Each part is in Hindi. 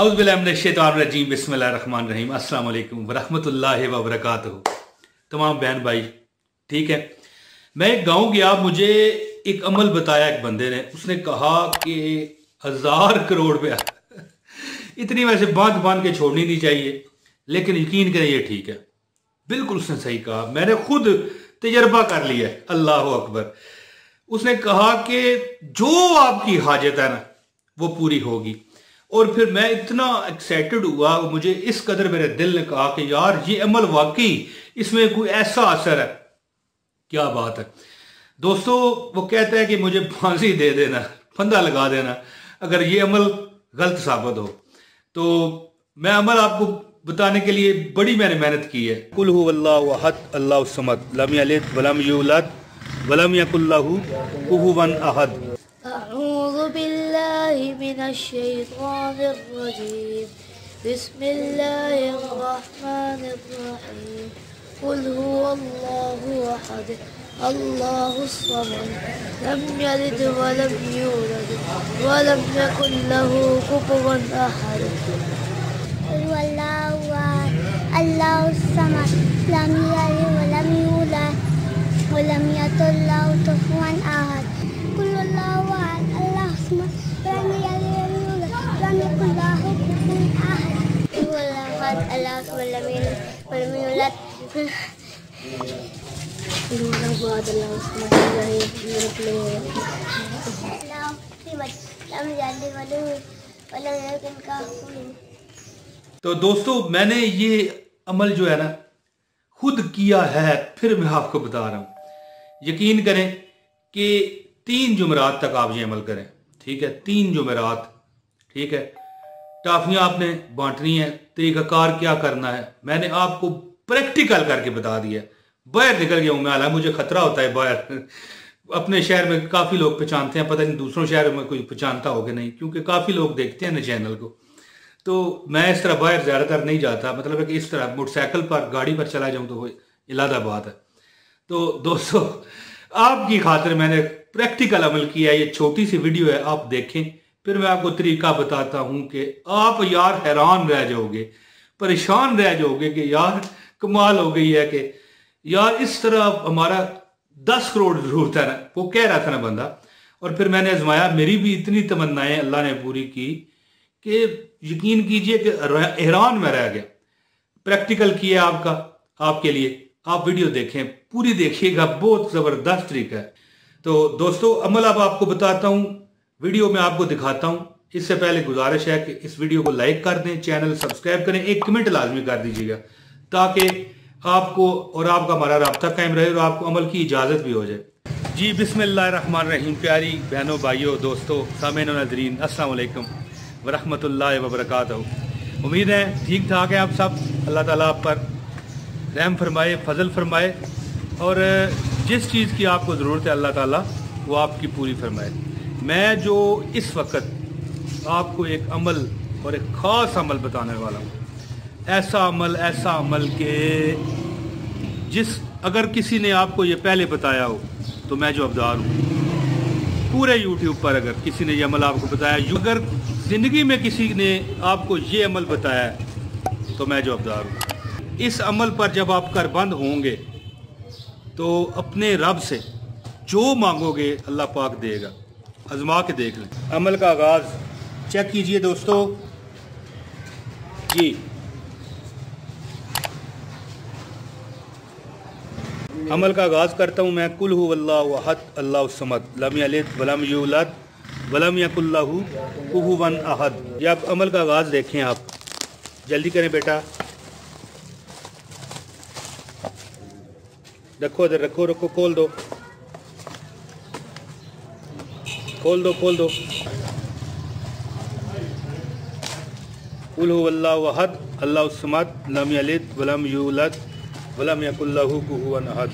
औज़ु बिल्लाहि मिनश शैतानिर रजीम बिस्मिल्लाहिर रहमानिर रहीम अस्सलाम वालेकुम वरहमतुल्लाहि व बरकातुहू। तमाम बहन भाई ठीक है। मैं एक गाँव गया, मुझे एक अमल बताया एक बंदे ने। उसने कहा कि 1000 करोड़ रुपया इतनी वैसे बांध के छोड़नी नहीं चाहिए, लेकिन यकीन करें ये ठीक है। बिल्कुल उसने सही कहा, मैंने खुद तजर्बा कर लिया है। अल्लाह अकबर। उसने कहा कि जो आपकी हाजत है ना वो पूरी होगी। और फिर मैं इतना एक्साइटेड हुआ, मुझे इस कदर मेरे दिल ने कहा कि यार ये अमल वाकई इसमें कोई ऐसा असर है, क्या बात है दोस्तों। वो कहता है कि मुझे फांसी दे देना, फंदा लगा देना अगर ये अमल गलत साबित हो। तो मैं अमल आपको बताने के लिए बड़ी मैंने मेहनत की है। कुल हु अल्लाहु अहद अल्लाहु समद लम यलिद वलम यूलद वलम यकुल लहू कुफुवन अहद। अऊज़ु बिल्लाहि मिनश शैतानिर रजीम बिस्मिल्लाहिर रहमानिर रहीम कुल हुवल्लाहु अहद अल्लाहुस समद लम यलिद वलम यूलद वलम यकुल लहू कुफुवन अहद। कुल हुवल्लाहु अहद अल्लाहुस समद लम यलिद वलम यूलद वलम यकुल लहू कुफुवन अहद। कुल हुवल्लाहु अहद अल्लाहुस समद लम यलिद वलम यकुल लहू कुफुवन अहद। कुल हुवल्लाहु अहद अल्लाहुस समद लम यलिद वलम यूलद तो दोस्तों मैंने ये अमल जो है ना खुद किया है, फिर मैं आपको बता रहा हूं। यकीन करें कि 3 जुमेरात तक आप ये अमल करें, ठीक है। 3 जुमेरात, ठीक है। टाफियां आपने बांटनी है, तरीकाकार क्या करना है मैंने आपको प्रैक्टिकल करके बता दिया। बाहर निकल गया हूं मैं, हालांकि मुझे खतरा होता है बाहर। अपने शहर में काफ़ी लोग पहचानते हैं, पता नहीं दूसरों शहर में कोई पहचानता होगा नहीं, क्योंकि काफ़ी लोग देखते हैं ना चैनल को। तो मैं इस तरह बाहर ज़्यादातर नहीं जाता, मतलब है कि इस तरह मोटरसाइकिल पर गाड़ी पर चला जाऊं तो वो इलादा बात है। तो दोस्तों आपकी खातिर मैंने प्रैक्टिकल अमल किया है। ये छोटी सी वीडियो है, आप देखें, फिर मैं आपको तरीका बताता हूँ कि आप यार हैरान रह जाओगे, परेशान रह जाओगे कि यार कमाल हो गई है कि यार इस तरह हमारा 10 करोड़ जरूरत है ना, वो कह रहा था ना बंदा। और फिर मैंने आजमाया, मेरी भी इतनी तमन्नाएं अल्लाह ने पूरी की कि यकीन कीजिए कि हैरान में रह गया। प्रैक्टिकल किया आपका आपके लिए, आप वीडियो देखें, पूरी देखिएगा, बहुत ज़बरदस्त तरीका है। तो दोस्तों अमल अब आपको बताता हूँ, वीडियो में आपको दिखाता हूँ। इससे पहले गुजारिश है कि इस वीडियो को लाइक कर दें, चैनल सब्सक्राइब करें, एक कमेंट लाजमी कर दीजिएगा ताकि आपको और आपका हमारा राब्ता कायम रहे और आपको अमल की इजाज़त भी हो जाए। जी बिस्मिल्लाहिर्रहमानिर्रहीम। प्यारी बहनों, भाइयों, दोस्तों, सामीन और नाज़रीन, अस्सलाम वालेकुम वरहमतुल्लाहि व बरकातुहू। उम्मीद है ठीक ठाक है आप सब। अल्लाह ताला आप पर रहम फरमाए, फजल फरमाए, और जिस चीज़ की आपको ज़रूरत है अल्लाह ताला वो आपकी पूरी फरमाए। मैं जो इस वक्त आपको एक अमल और एक ख़ास अमल बताने वाला हूँ, ऐसा अमल के अगर किसी ने आपको ये पहले बताया हो तो मैं जवाबदार हूँ। पूरे यूट्यूब पर अगर किसी ने ये अमल आपको बताया, अगर ज़िंदगी में किसी ने आपको ये अमल बताया तो मैं जवाबदार हूँ। इस अमल पर जब आप करबंद होंगे तो अपने रब से जो मांगोगे अल्लाह पाक देगा। आजमा के देख लें। अमल का आगाज़ चेक कीजिए दोस्तों जी। अमल का आगाज़ करता हूँ मैं। कुल हुवल्लाहु अहद अल्लाहुस समद लम यलिद वलम यूलद वलम यकुल लहू कुफुवन अहद। ये आप अमल का आगाज़ देखें, आप जल्दी करें बेटा। रखो इधर, रखो, खोल दो। कुल हुवल्लाहु अहद अल्लाहुस समद लम यलिद वलम यूलद वलम यकुल लहू कुफुवन अहद।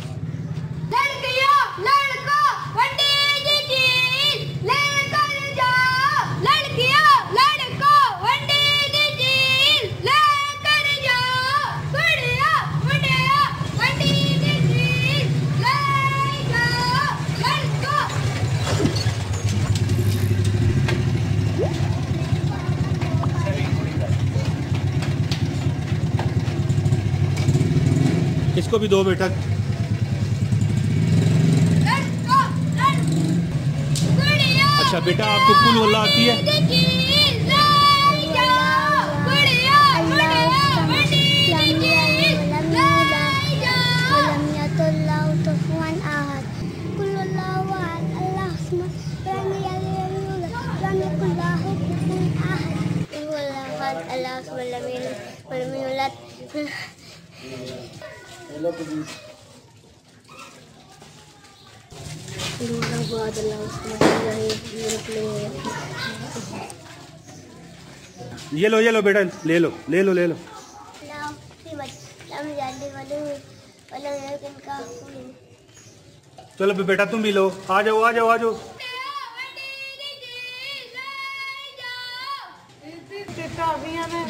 इसको भी दो बेटा। अच्छा बेटा, आपको कुल वल्लाह आती है? ये लो बेटा, ले लो। चलो बेटा तुम भी लो, आ जाओ।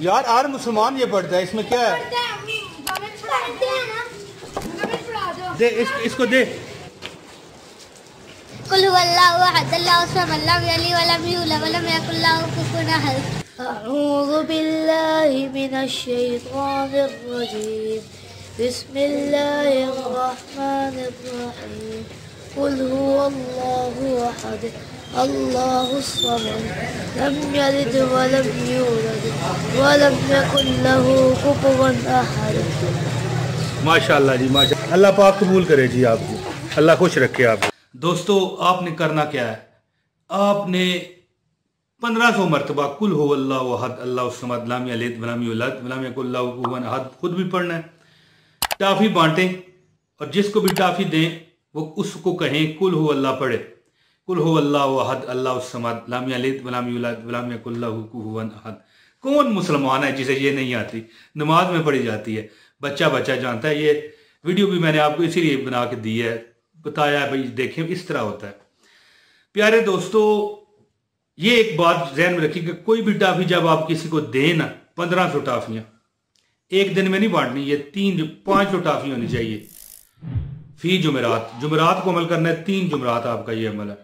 यार हर मुसलमान ये पढ़ता है, इसमें क्या है? दे इसको दे। कुल हुवल्लाहु अहद अल्लाहु समद लम यलिद वलम यूलद वलम यकुल लहू कुफुवन अहद। अऊज़ु बिल्लाहि मिनश शैतानिर रजीम। बिस्मिल्लाहिर रहमानिर रहीम। कुल हुवल्लाहु अहद अल्लाहुस समद लम यलिद वलम यूलद वलम यकुल लहू कुफुवन अहद। माशाअल्लाह जी, माशाअल्लाह। अल्लाह पाक कबूल करे जी आपको, अल्लाह खुश रखे आप। दोस्तों आपने करना क्या है, आपने 1500 मरतबा कुल हुवल्लाहु अहद अल्लाहुस समद लम यलिद वलम यूलद वलम यकुल लहू कुफुवन अहद खुद भी पढ़ना है। टाफी बांटें और जिसको भी टाफी दें वो उसको कहें कुल हुवल्लाह पढ़े। कुल हुवल्लाहु अहद अल्लाहुस समद लम यलिद वलम यूलद वलम यकुल लहू कुफुवन अहद। कौन मुसलमान है जिसे ये नहीं आती? नमाज में पढ़ी जाती है, बच्चा जानता है। ये वीडियो भी मैंने आपको इसीलिए बना के दी है, बताया है भाई देखें इस तरह होता है। प्यारे दोस्तों, ये एक बात ध्यान में रखिए कि कोई भी टाफी जब आप किसी को दें ना, 1500 टाफियां एक दिन में नहीं बांटनी, ये 500 टाफी होनी चाहिए फी जुमेरात को अमल करना है। 3 जुमेरात आपका ये अमल है।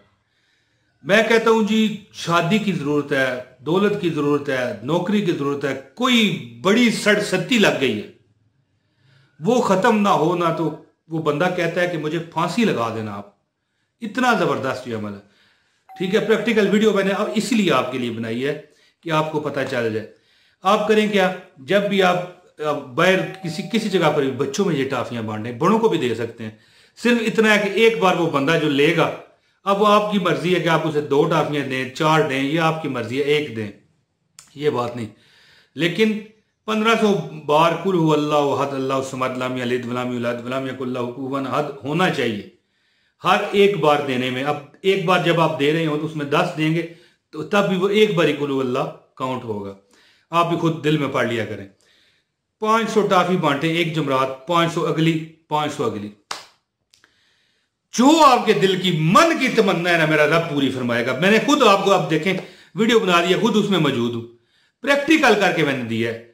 मैं कहता हूं जी, शादी की जरूरत है, दौलत की जरूरत है, नौकरी की जरूरत है, कोई बड़ी सड़सत्ती लग गई है, वो खत्म ना हो ना, तो वो बंदा कहता है कि मुझे फांसी लगा देना आप। इतना जबरदस्त ये अमल है। ठीक है, प्रैक्टिकल वीडियो मैंने अब इसलिए आपके लिए बनाई है कि आपको पता चल जाए। आप करें क्या, जब भी आप बाहर किसी जगह पर बच्चों में ये टाफियां बांटें, बड़ों को भी दे सकते हैं। सिर्फ इतना है कि एक बार वो बंदा जो लेगा, अब आपकी मर्जी है कि आप उसे 2 टाफियां दें, 4 दें, या आपकी मर्जी है 1 दें, ये बात नहीं। लेकिन 1500 बार कुल हुवल्लाहु अहद अल्लाहुस समद लम यलिद वलम यूलद वलम यकुल लहू कुफुवन अहद होना चाहिए हर एक बार देने में। अब एक बार जब आप दे रहे हो तो उसमें 10 देंगे तो तब भी वो एक बार ही कुल हुवल्लाह काउंट होगा। आप भी खुद दिल में पढ़ लिया करें। 500 टाफी बांटे, एक जुमरात, 500 अगली, 500 अगली। जो आपके दिल की मन की तमन्ना है ना, मेरा रब पूरी फरमाएगा। मैंने खुद आपको, आप देखें वीडियो बना दिया, खुद उसमें मौजूद हूं, प्रैक्टिकल करके मैंने दिया है।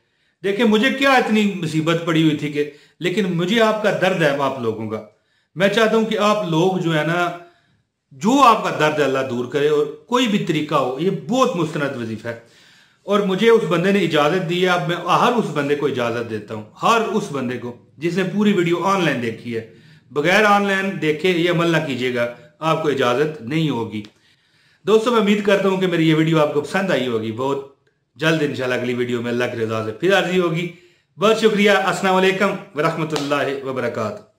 देखिए मुझे क्या इतनी मुसीबत पड़ी हुई थी कि, लेकिन मुझे आपका दर्द है आप लोगों का। मैं चाहता हूं कि आप लोग जो है ना, जो आपका दर्द अल्लाह दूर करे, और कोई भी तरीका हो, ये बहुत मुस्तनद वजीफा है। और मुझे उस बंदे ने इजाजत दी है, अब मैं हर उस बंदे को इजाजत देता हूं, हर उस बंदे को जिसने पूरी वीडियो ऑनलाइन देखी है। बगैर ऑनलाइन देखे ये अमल ना कीजिएगा, आपको इजाजत नहीं होगी। दोस्तों मैं उम्मीद करता हूं कि मेरी ये वीडियो आपको पसंद आई होगी। बहुत जल्द इंशाल्लाह अगली वीडियो में अल्लाह की रज़ा से फिर हाजिर होगी। बहुत शुक्रिया। अस्सलाम वालेकुम व रहमतुल्लाहि व बरकातहू।